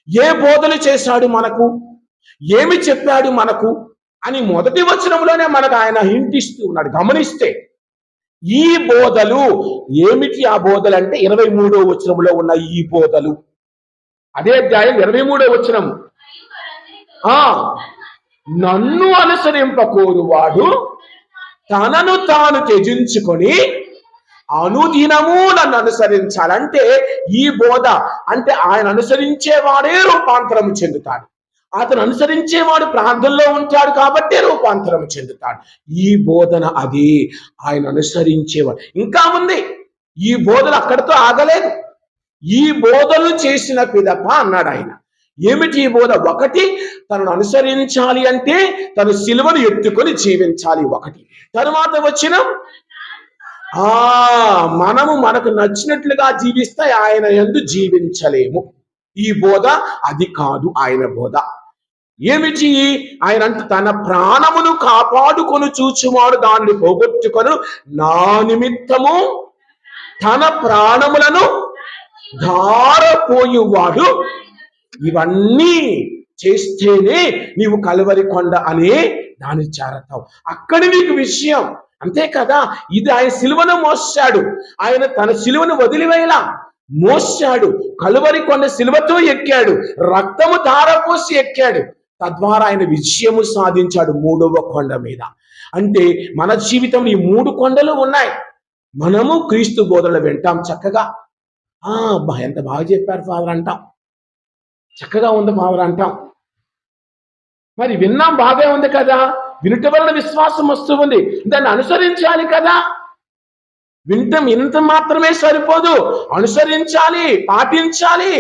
ఏ బోధలు చేశాడు మనకు, ఏమి చెప్పాడు మనకు అని మొదటి వచనంలోనే మనకు ఆయన హింట్ ఇస్తూ ఉన్నాడు. గమనిస్తే ఈ బోధలు ఏమిటి? ఆ బోధలు అంటే 23వ వచనంలో ఉన్న ఈ బోధలు. అదే అధ్యాయం 23వ వచనం. నన్ను అనుసరింపకోరువాడు తనను తాను త్యజించుకొని అనుదినము నన్ను అనుసరించాలంటే ఈ బోధ అంటే ఆయన అనుసరించేవాడే రూపాంతరం చెందుతాడు. అతను అనుసరించేవాడు ప్రార్థనలో ఉంటాడు కాబట్టి రూపాంతరం చెందుతాడు. ఈ బోధన అది ఆయన అనుసరించేవాడు. ఇంకా ఉంది, ఈ బోధన అక్కడితో ఆగలేదు. ఈ బోధలు చేసిన పిదప అన్నాడు ఆయన. ఏమిటి ఈ బోధ? ఒకటి, తనను అనుసరించాలి అంటే తను సిలువను ఎత్తుకొని జీవించాలి. ఒకటి. తరువాత వచ్చిన మనము మనకు నచ్చినట్లుగా జీవిస్తే ఆయన యందు జీవించలేము. ఈ బోధ అది కాదు ఆయన బోధ. ఏమిటి? ఆయన అంటే తన ప్రాణమును కాపాడుకొని చూచువాడు దాన్ని పోగొట్టుకొను, నా నిమిత్తము తన ప్రాణములను ధారపోయువాడు. ఇవన్నీ చేస్తేనే నీవు కలువరి కొండ అనే దాన్ని చేరతావు. అక్కడి నీకు విషయం అంతే కదా. ఇది ఆయన సిలువను మోసాడు. ఆయన తన సిలువను వదిలివేలా మోసాడు. కలువరి కొండ సిలువతో ఎక్కాడు, రక్తము ధారపోసి ఎక్కాడు. తద్వారా ఆయన విజయము సాధించాడు 3వ కొండ మీద. అంటే మన జీవితంలో ఈ 3 కొండలు ఉన్నాయి. మనము క్రీస్తు బోధనలు వింటాం చక్కగా. ఎంత బాగా చెప్పారు ఫాదర్ అంటాం, చక్కగా ఉంది ఫాదర్ అంటాం. మరి విన్నాం, బాగా ఉంది కదా. వినుట వలన విశ్వాసం వస్తూ ఉంది, దాన్ని అనుసరించాలి కదా. వింటం ఇంత మాత్రమే సరిపోదు, అనుసరించాలి, పాటించాలి.